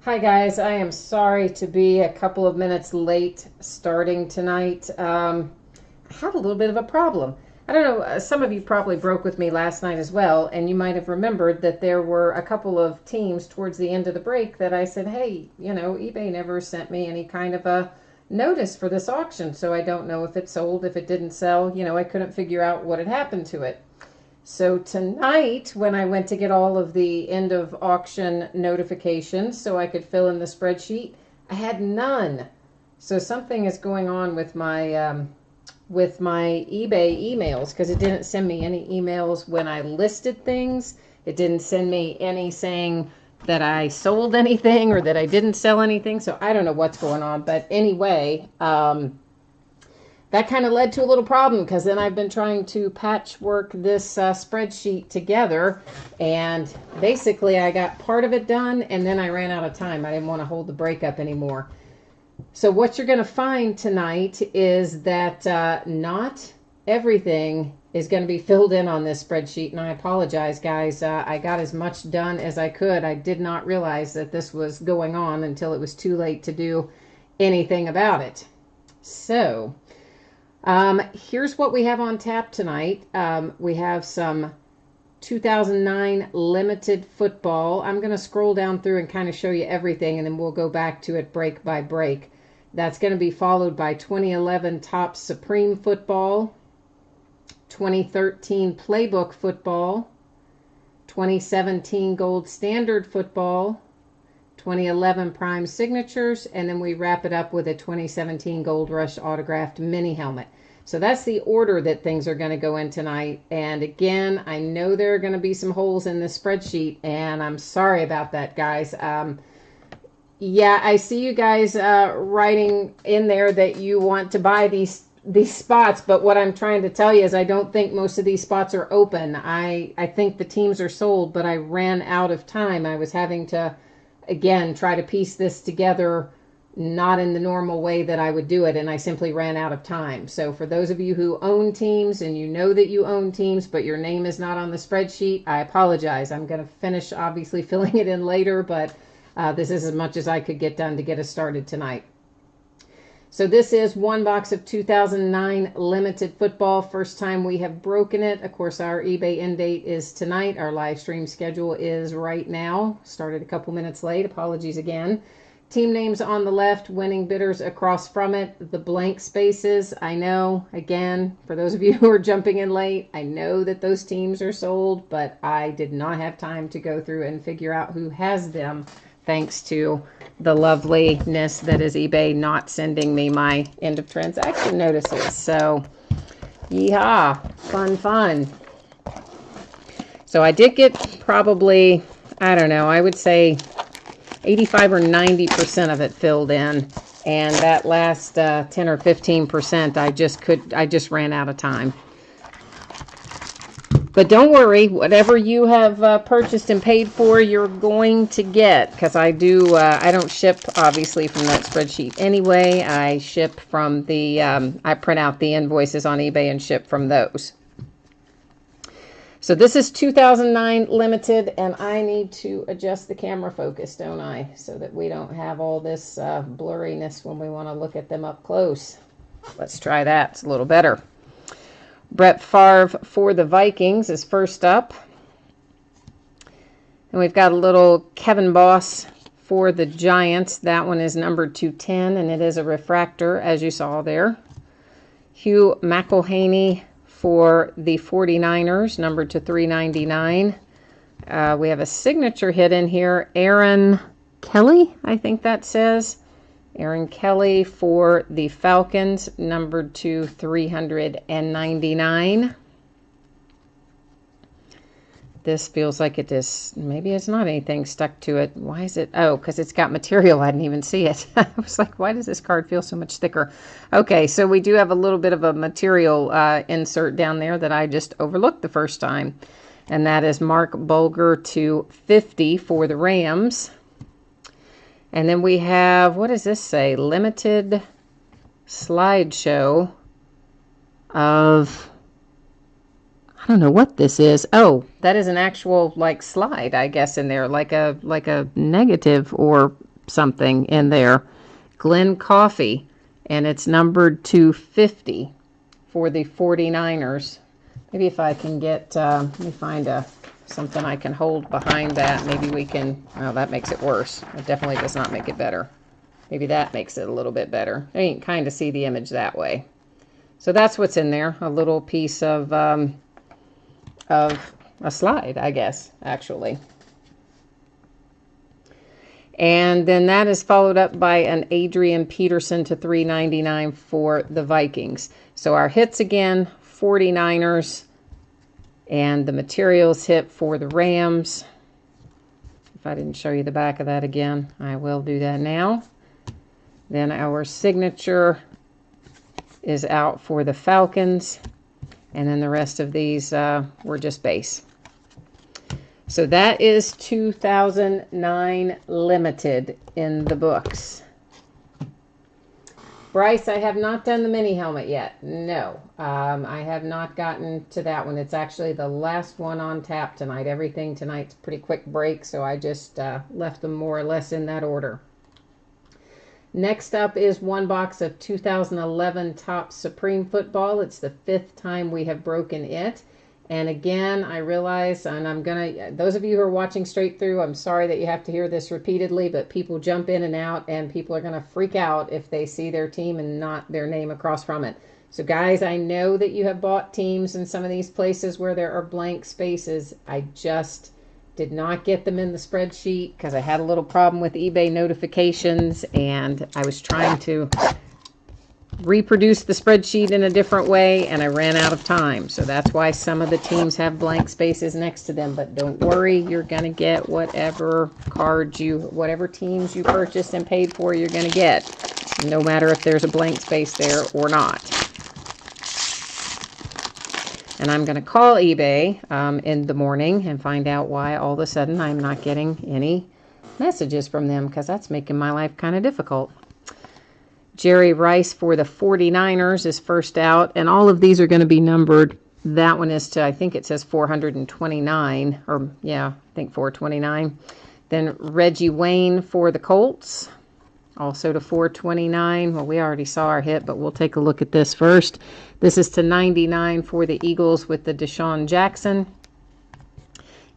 Hi guys, I am sorry to be a couple of minutes late starting tonight. I had a little bit of a problem. I don't know, some of you probably broke with me last night as well, and you might have remembered that there were a couple of teams towards the end of the break that I said, hey, eBay never sent me any kind of a notice for this auction, so I don't know if it sold, if it didn't sell. I couldn't figure out what had happened to it. So tonight, when I went to get all of the end of auction notifications so I could fill in the spreadsheet, I had none. So something is going on with my eBay emails, because it didn't send me any emails when I listed things. It didn't send me any saying that I sold anything or that I didn't sell anything. So I don't know what's going on. But anyway, that kind of led to a little problem, because then I've been trying to patchwork this spreadsheet together, and basically I got part of it done and then I ran out of time. I didn't want to hold the break up anymore. So what you're going to find tonight is that not everything is going to be filled in on this spreadsheet, and I apologize, guys. I got as much done as I could. I did not realize that this was going on until it was too late to do anything about it. So here's what we have on tap tonight. We have some 2009 limited football. I'm going to scroll down through and kind of show you everything, and then we'll go back to it break by break. That's going to be followed by 2011 Topps Supreme Football, 2013 Playbook Football, 2017 Gold Standard Football, 2011 Prime Signatures, and then we wrap it up with a 2017 Gold Rush Autographed Mini Helmet. So that's the order that things are going to go in tonight. And again, I know there are going to be some holes in this spreadsheet, and I'm sorry about that, guys. Yeah, I see you guys writing in there that you want to buy these spots, but what I'm trying to tell you is I don't think most of these spots are open. I think the teams are sold, but I ran out of time. I was having to, again, try to piece this together, not in the normal way that I would do it, and I simply ran out of time. So for those of you who own teams, and you know that you own teams, but your name is not on the spreadsheet, I apologize. I'm going to finish, obviously, filling it in later, but this is as much as I could get done to get us started tonight. So this is one box of 2009 limited football. First time we have broken it. Of course, our eBay end date is tonight. Our live stream schedule is right now. Started a couple minutes late. Apologies again. Team names on the left, winning bidders across from it. The blank spaces, I know, again, for those of you who are jumping in late, I know that those teams are sold, but I did not have time to go through and figure out who has them, thanks to the loveliness that is eBay not sending me my end of transaction notices. So, yeehaw, fun. So I did get probably, I don't know, I would say 85 or 90% of it filled in, and that last 10 or 15% I just ran out of time. But don't worry, whatever you have purchased and paid for, you're going to get, because I don't ship obviously from that spreadsheet anyway. I ship from the I print out the invoices on eBay and ship from those. So this is 2009 limited, and I need to adjust the camera focus, don't I? So that we don't have all this blurriness when we want to look at them up close. Let's try that. It's a little better. Brett Favre for the Vikings is first up. And we've got a little Kevin Boss for the Giants. That one is numbered 210, and it is a refractor, as you saw there. Hugh McElhaney for the 49ers, numbered to 399. We have a signature hit in here. Aaron Kelly, I think that says. Aaron Kelly for the Falcons, numbered to 399. This feels like it is, maybe it's not anything stuck to it. Why is it? Oh, because it's got material. I didn't even see it. I was like, why does this card feel so much thicker? Okay, so we do have a little bit of a material insert down there that I just overlooked the first time. And that is Mark Bulger to 50 for the Rams. And then we have, what does this say? Limited slideshow of, I don't know what this is. Oh, that is an actual like slide, I guess, in there, like a negative or something in there. Glenn Coffee, and it's numbered 250 for the 49ers. Maybe if I can get, let me find something I can hold behind that. Maybe we can, oh, that makes it worse. It definitely does not make it better. Maybe that makes it a little bit better. I can kind of see the image that way. So that's what's in there, a little piece of a slide, I guess, actually. And then that is followed up by an Adrian Peterson to $3.99 for the Vikings. So our hits again, 49ers, and the materials hit for the Rams. If I didn't show you the back of that again, I will do that now. Then our signature is out for the Falcons, and then the rest of these were just base. So that is 2009 limited in the books. Bryce, I have not done the mini helmet yet. No, I have not gotten to that one. It's actually the last one on tap tonight. Everything tonight's pretty quick break, so I just left them more or less in that order. Next up is one box of 2011 Topps Supreme Football. It's the 5th time we have broken it. And again, I realize, and I'm going to, those of you who are watching straight through, I'm sorry that you have to hear this repeatedly, but people jump in and out, and people are going to freak out if they see their team and not their name across from it. So guys, I know that you have bought teams in some of these places where there are blank spaces. I just did not get them in the spreadsheet because I had a little problem with eBay notifications, and I was trying to reproduce the spreadsheet in a different way, and I ran out of time. So that's why some of the teams have blank spaces next to them. But don't worry, you're going to get whatever cards whatever teams you purchased and paid for, you're going to get, no matter if there's a blank space there or not. And I'm going to call eBay in the morning and find out why all of a sudden I'm not getting any messages from them, because that's making my life kind of difficult. Jerry Rice for the 49ers is first out, and all of these are going to be numbered. That one is to, I think it says 429, or yeah, I think 429. Then Reggie Wayne for the Colts, also to 429. Well, we already saw our hit, but we'll take a look at this first. This is to 99 for the Eagles with the Deshaun Jackson.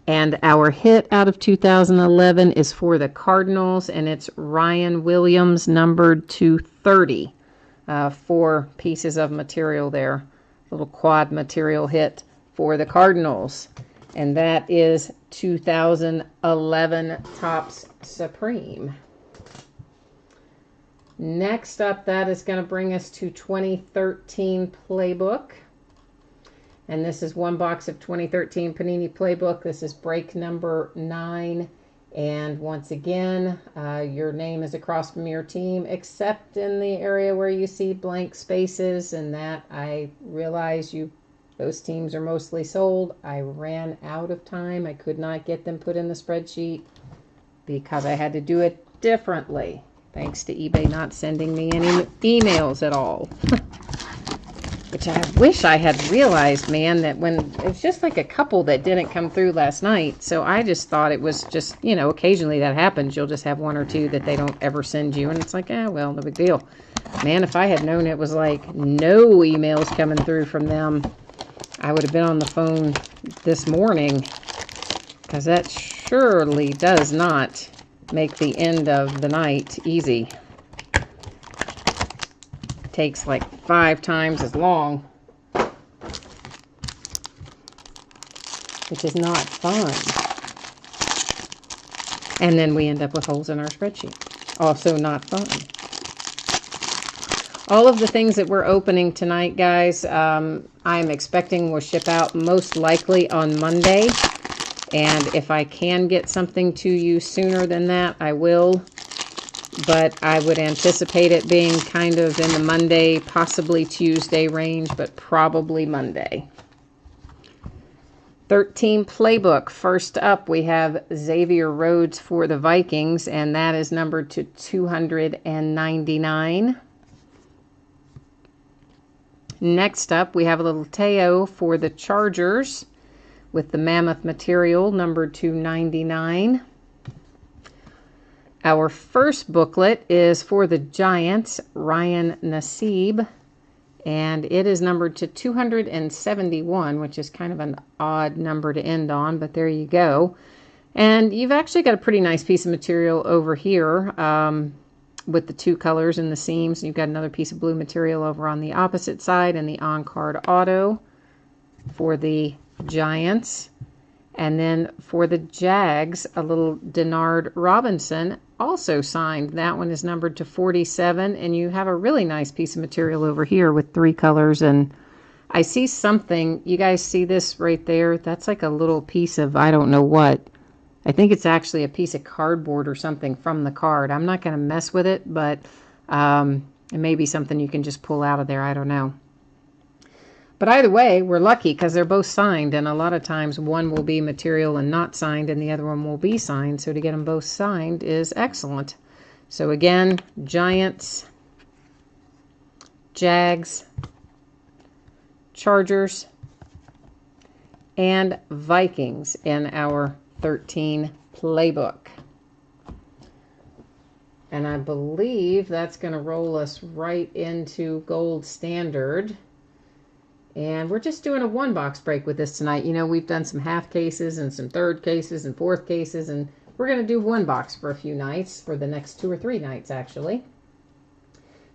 And our hit out of 2011 is for the Cardinals, and it's Ryan Williams, numbered to 30. 4 pieces of material there. Little quad material hit for the Cardinals. And that is 2011 Topps Supreme. Next up, that is going to bring us to 2013 Playbook. And this is one box of 2013 Panini Playbook. This is break number 9. And once again, your name is across from your team, except in the area where you see blank spaces. And that, I realize those teams are mostly sold. I ran out of time. I could not get them put in the spreadsheet because I had to do it differently. Thanks to eBay not sending me any emails at all. Which I wish I had realized, man, that when it was just like a couple that didn't come through last night. So I just thought it was just, occasionally that happens. You'll just have 1 or 2 that they don't ever send you. And it's like, well, no big deal. Man, if I had known it was like no emails coming through from them, I would have been on the phone this morning. Because that surely does not make the end of the night easy. Takes like 5 times as long, which is not fun. And then we end up with holes in our spreadsheet. Also not fun. All of the things that we're opening tonight, guys, I'm expecting will ship out most likely on Monday. And if I can get something to you sooner than that, I will. But I would anticipate it being kind of in the Monday, possibly Tuesday range, but probably Monday. 13 Playbook. First up, we have Xavier Rhodes for the Vikings, and that is numbered to 299. Next up, we have a little Teo for the Chargers with the Mammoth material, numbered to 99. Our first booklet is for the Giants, Ryan Nassib, and it is numbered to 271, which is kind of an odd number to end on, but there you go. And you've actually got a pretty nice piece of material over here with the two colors in the seams. You've got another piece of blue material over on the opposite side, and the on-card auto for the Giants. And then for the Jags, a little Denard Robinson, also signed. That one is numbered to 47, and you have a really nice piece of material over here with three colors. And I see something, you guys see this right there? That's like a little piece of, I don't know what. I think it's actually a piece of cardboard or something from the card. I'm not going to mess with it, but it may be something you can just pull out of there. I don't know. But either way, we're lucky because they're both signed, and a lot of times one will be material and not signed, and the other one will be signed. So to get them both signed is excellent. So again, Giants, Jags, Chargers, and Vikings in our 13 playbook. And I believe that's going to roll us right into Gold Standard. And we're just doing a one box break with this tonight. You know, we've done some half cases and some third cases and fourth cases, and we're going to do one box for a few nights, for the next 2 or 3 nights actually.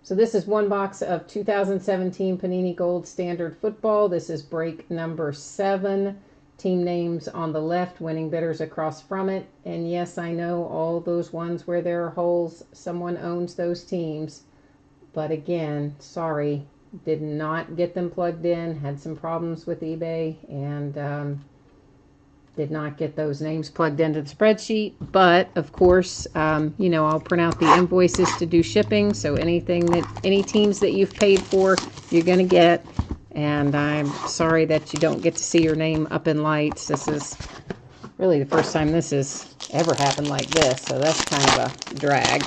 So this is one box of 2017 Panini Gold Standard Football. This is break number 7. Team names on the left, winning bidders across from it. And yes, I know all those ones where there are holes, someone owns those teams. But again, sorry. Did not get them plugged in, had some problems with eBay, and did not get those names plugged into the spreadsheet. But of course, you know, I'll print out the invoices to do shipping, so anything that, any teams that you've paid for, you're going to get. And I'm sorry that you don't get to see your name up in lights. This is really the first time this has ever happened like this, so that's kind of a drag.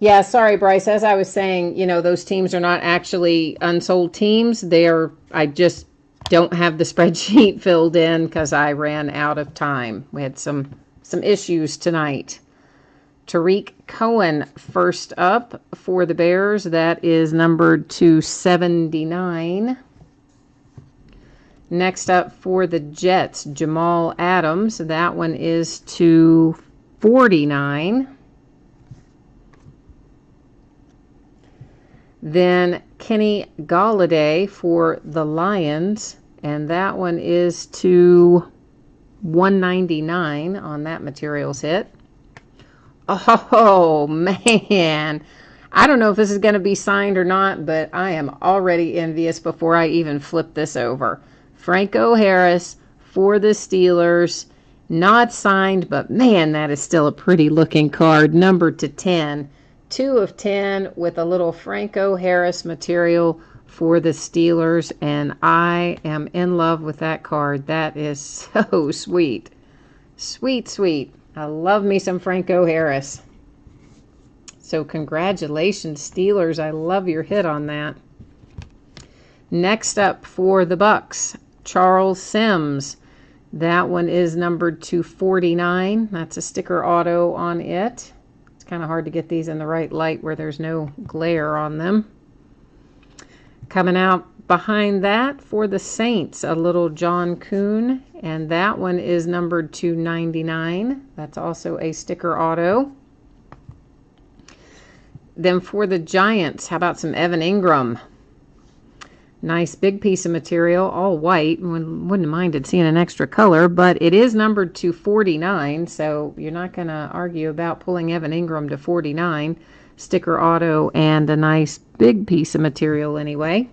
Yeah, sorry, Bryce. As I was saying, you know, those teams are not actually unsold teams. I just don't have the spreadsheet filled in because I ran out of time. We had some issues tonight. Tariq Cohen first up for the Bears. That is numbered to 79. Next up for the Jets, Jamal Adams. That one is to 49. Then Kenny Golladay for the Lions, and that one is to 199 on that materials hit. Oh, man. I don't know if this is going to be signed or not, but I am already envious before I even flip this over. Franco Harris for the Steelers. Not signed, but man, that is still a pretty looking card, numbered to 10. 2 of 10 with a little Franco Harris material for the Steelers, and I am in love with that card. That is so sweet. Sweet, sweet. I love me some Franco Harris. So congratulations, Steelers. I love your hit on that. Next up for the Bucks, Charles Sims. That one is numbered to 49. That's a sticker auto on it. Kind of hard to get these in the right light where there's no glare on them. Coming out behind that for the Saints, a little John Kuhn, and that one is numbered to 99. That's also a sticker auto. Then for the Giants, how about some Evan Ingram? Nice big piece of material, all white. Wouldn't have minded seeing an extra color, but it is numbered to 49, so you're not going to argue about pulling Evan Ingram to 49. Sticker auto and a nice big piece of material anyway.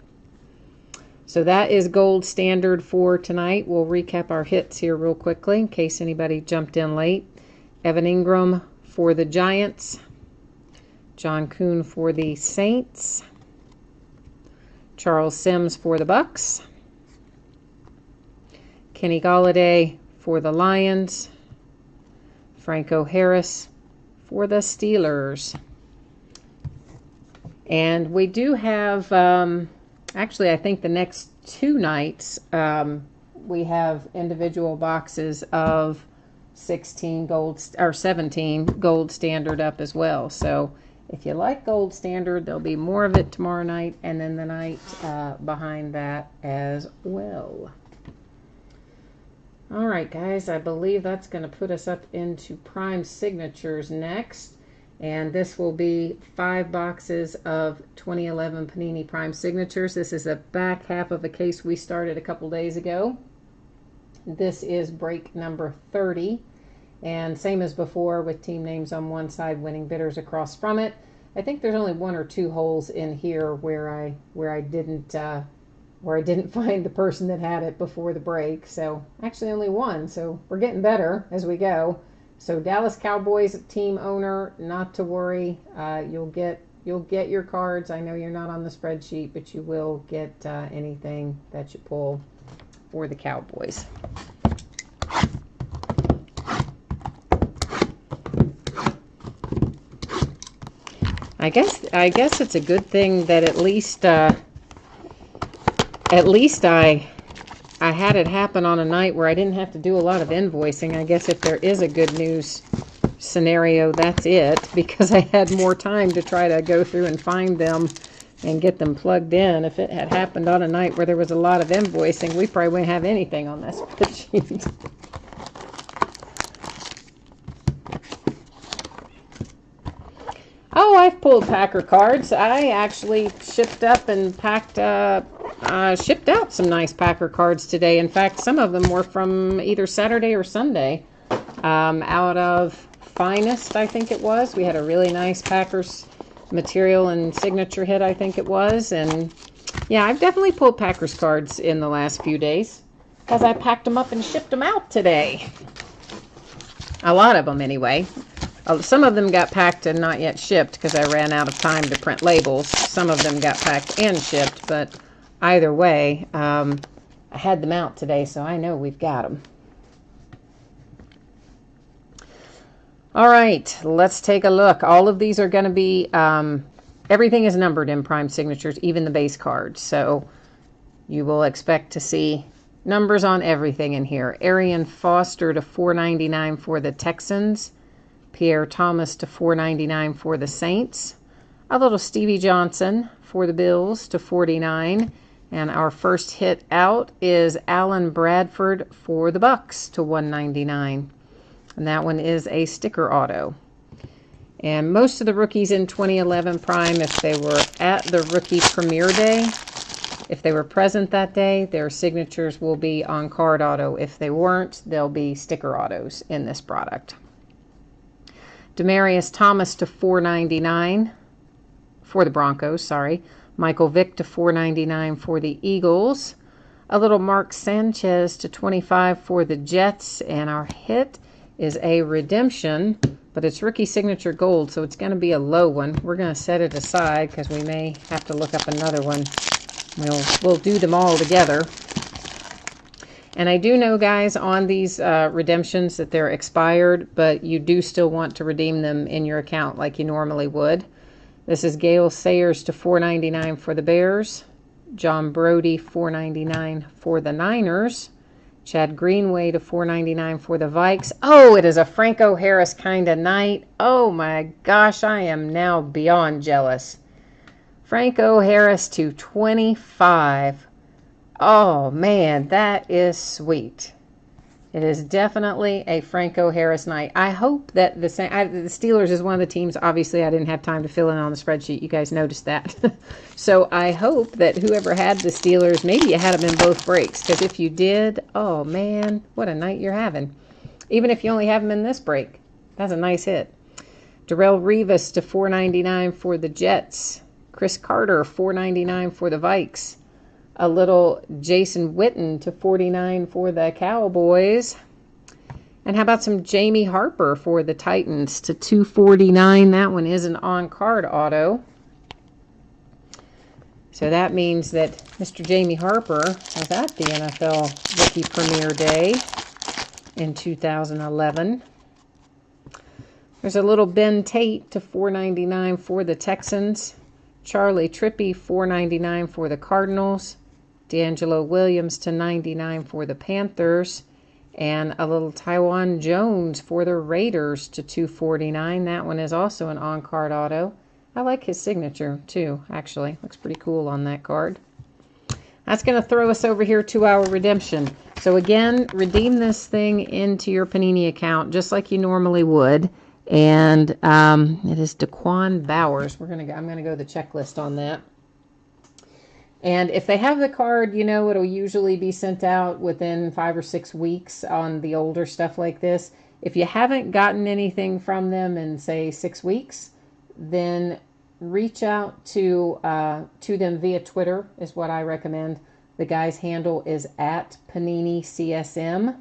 So that is Gold Standard for tonight. We'll recap our hits here real quickly in case anybody jumped in late. Evan Ingram for the Giants. John Kuhn for the Saints. Charles Sims for the Bucks. Kenny Golladay for the Lions. Franco Harris for the Steelers. And we do have, actually, I think the next 2 nights, we have individual boxes of 16 gold or 17 gold standard up as well. So if you like gold standard, there'll be more of it tomorrow night and then the night behind that as well. All right, guys, I believe that's going to put us up into prime signatures next. And this will be 5 boxes of 2011 Panini Prime Signatures. This is the back half of a case we started a couple days ago. This is break number 30. And same as before with team names on one side, winning bidders across from it. I think there's only 1 or 2 holes in here where I didn't find the person that had it before the break. So actually only 1. So we're getting better as we go. So Dallas Cowboys team owner, not to worry. You'll get your cards. I know you're not on the spreadsheet, but you will get anything that you pull for the Cowboys. I guess it's a good thing that at least I had it happen on a night where I didn't have to do a lot of invoicing. I guess if there is a good news scenario, that's it, because I had more time to try to go through and find them and get them plugged in. If it had happened on a night where there was a lot of invoicing, we probably wouldn't have anything on that spreadsheet. Oh, I've pulled Packer cards. I actually shipped up and shipped out some nice Packer cards today. In fact, some of them were from either Saturday or Sunday. Out of Finest, I think it was. We had a really nice Packers material and signature hit, I think it was. And yeah, I've definitely pulled Packers cards in the last few days because I packed them up and shipped them out today. A lot of them anyway. Some of them got packed and not yet shipped because I ran out of time to print labels. Some of them got packed and shipped, but either way, I had them out today, so I know we've got them. All right, let's take a look. All of these are going to be, everything is numbered in Prime Signatures, even the base cards. So you will expect to see numbers on everything in here. Arian Foster to $4.99 for the Texans. Pierre Thomas to $4.99 for the Saints. A little Stevie Johnson for the Bills to $49. And our first hit out is Alan Bradford for the Bucks to $1.99. And that one is a sticker auto. And most of the rookies in 2011 Prime, if they were at the rookie premiere day, if they were present that day, their signatures will be on card auto. If they weren't, they'll be sticker autos in this product. Demarius Thomas to $4.99 for the Broncos, sorry. Michael Vick to $4.99 for the Eagles. A little Mark Sanchez to $25 for the Jets. And our hit is a redemption, but it's rookie signature gold, so it's going to be a low one. We're going to set it aside because we may have to look up another one. We'll do them all together. And I do know, guys, on these redemptions that they're expired, but you do still want to redeem them in your account like you normally would. This is Gale Sayers to $4.99 for the Bears. John Brody, $4.99 for the Niners. Chad Greenway to $4.99 for the Vikes. Oh, it is a Franco Harris kind of night. Oh, my gosh, I am now beyond jealous. Franco Harris to $25. Oh, man, that is sweet. It is definitely a Franco Harris night. I hope that the Steelers is one of the teams. Obviously, I didn't have time to fill in on the spreadsheet. You guys noticed that. So I hope that whoever had the Steelers, maybe you had them in both breaks. Because if you did, oh, man, what a night you're having. Even if you only have them in this break. That's a nice hit. Darrelle Revis to $4.99 for the Jets. Chris Carter, $4.99 for the Vikes. A little Jason Witten to $49 for the Cowboys. And how about some Jamie Harper for the Titans to $249. That one is an on-card auto. So that means that Mr. Jamie Harper was at the NFL Rookie Premiere Day in 2011. There's a little Ben Tate to $4.99 for the Texans. Charlie Trippi, $4.99 for the Cardinals. D'Angelo Williams to $99 for the Panthers. And a little Taiwan Jones for the Raiders to 249. That one is also an on-card auto. I like his signature too, actually. Looks pretty cool on that card. That's going to throw us over here to our redemption. So again, redeem this thing into your Panini account just like you normally would. And it is Daquan Bowers. I'm going to go the checklist on that. And if they have the card, you know, it'll usually be sent out within 5 or 6 weeks on the older stuff like this. If you haven't gotten anything from them in, say, 6 weeks, then reach out to them via Twitter is what I recommend. The guy's handle is at Panini CSM.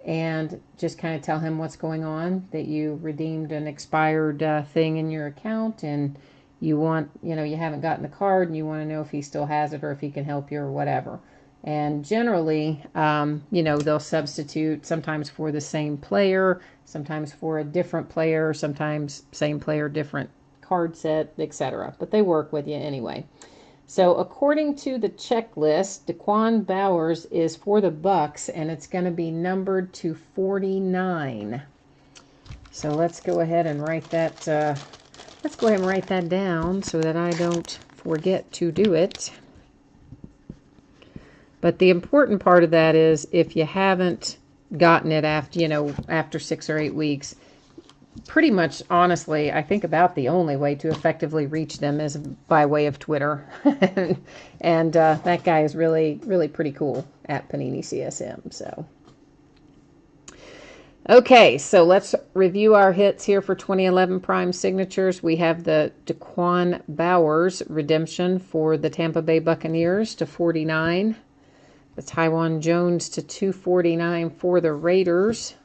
And just kind of tell him what's going on, that you redeemed an expired thing in your account, and you want, you know, you haven't gotten the card and you want to know if he still has it or if he can help you or whatever. And generally, you know, they'll substitute sometimes for the same player, sometimes for a different player, sometimes same player, different card set, etc. But they work with you anyway. So according to the checklist, Daquan Bowers is for the Bucks, and it's going to be numbered to 49. So let's go ahead and write that. Let's go ahead and write that down so that I don't forget to do it. But the important part of that is if you haven't gotten it after, you know, after 6 or 8 weeks, pretty much, honestly, I think about the only way to effectively reach them is by way of Twitter. and that guy is really, really pretty cool at Panini CSM. So, okay, so let's review our hits here for 2011 Prime Signatures. We have the Daquan Bowers redemption for the Tampa Bay Buccaneers to 49. The Taiwan Jones to 249 for the Raiders.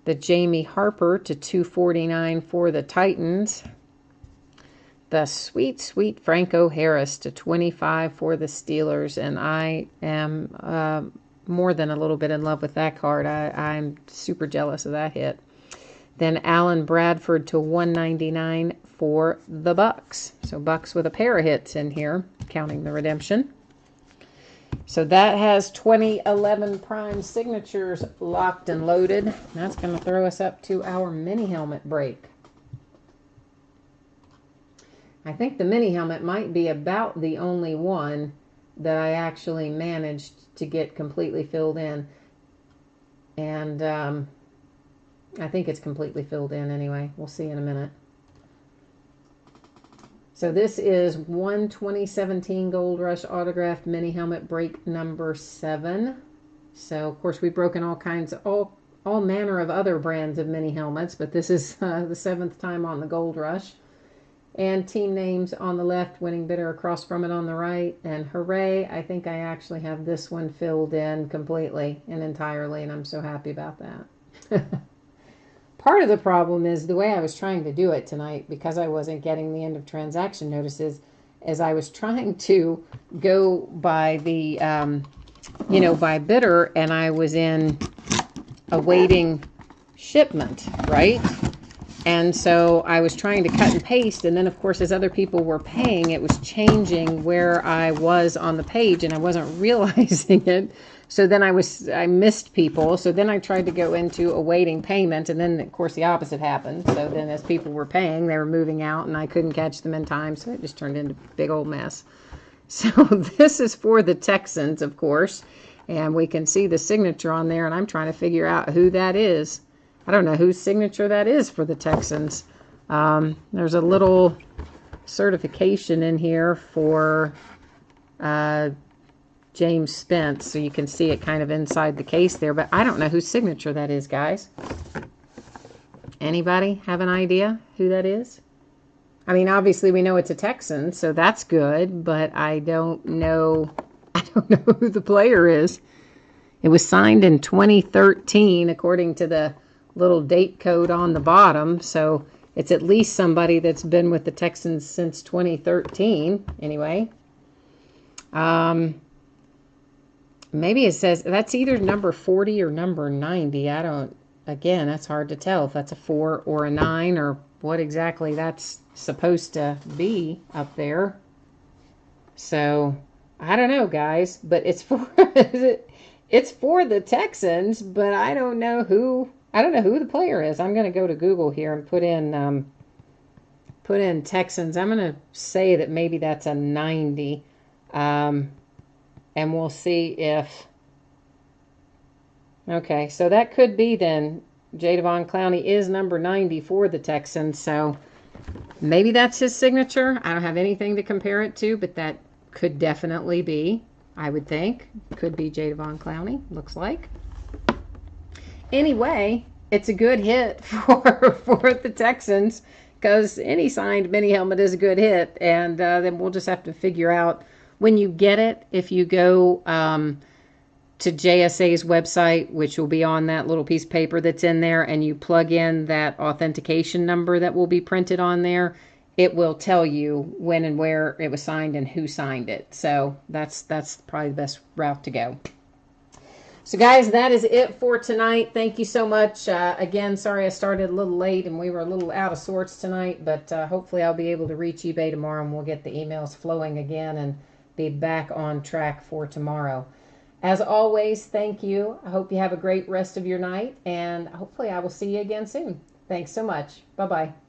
The Jamie Harper to 249 for the Titans. The sweet, sweet Franco Harris to 25 for the Steelers. And I am more than a little bit in love with that card. I'm super jealous of that hit. Then Alan Bradford to 199 for the Bucks. So Bucks with a pair of hits in here, counting the redemption. So that has 2011 Prime Signatures locked and loaded. That's going to throw us up to our mini helmet break. I think the mini helmet might be about the only one that I actually managed to get completely filled in. And I think it's completely filled in anyway. We'll see in a minute. So this is 2017 Gold Rush autographed mini helmet break number 7. So of course we've broken all kinds of all manner of other brands of mini helmets, but this is the 7th time on the Gold Rush. And team names on the left, winning bidder across from it on the right. And hooray, I think I actually have this one filled in completely and entirely, and I'm so happy about that. Part of the problem is the way I was trying to do it tonight, because I wasn't getting the end of transaction notices, as I was trying to go by the, you know, by bidder, and I was in awaiting shipment, right? And so I was trying to cut and paste, and then of course as other people were paying, it was changing where I was on the page, and I wasn't realizing it. So then I missed people. So then I tried to go into awaiting payment, and then of course the opposite happened. So then as people were paying, they were moving out, and I couldn't catch them in time. So it just turned into a big old mess. So this is for the Texans, of course, and we can see the signature on there, and I'm trying to figure out who that is. I don't know whose signature that is for the Texans. There's a little certification in here for James Spence, so you can see it kind of inside the case there, but I don't know whose signature that is, guys. Anybody have an idea who that is? I mean, obviously we know it's a Texan, so that's good, but I don't know who the player is. It was signed in 2013 according to the little date code on the bottom, so it's at least somebody that's been with the Texans since 2013 anyway. Maybe it says that's either number 40 or number 90. Again, that's hard to tell if that's a 4 or a 9 or what exactly that's supposed to be up there. So, I don't know, guys, but it's for It's for the Texans, but I don't know who. I don't know who the player is. I'm going to go to Google here and put in Texans. I'm going to say that maybe that's a 90, and we'll see if. Okay, so that could be then. Jadeveon Clowney is number 90 for the Texans, so maybe that's his signature. I don't have anything to compare it to, but that could definitely be. I would think could be Jadeveon Clowney. Looks like. Anyway, it's a good hit for the Texans because any signed mini helmet is a good hit, and then we'll just have to figure out when you get it. If you go to JSA's website, which will be on that little piece of paper that's in there, and you plug in that authentication number that will be printed on there, it will tell you when and where it was signed and who signed it. So that's probably the best route to go. So guys, that is it for tonight. Thank you so much. Again, sorry I started a little late and we were a little out of sorts tonight, but hopefully I'll be able to reach eBay tomorrow and we'll get the emails flowing again and be back on track for tomorrow. As always, thank you. I hope you have a great rest of your night, and hopefully I will see you again soon. Thanks so much. Bye-bye.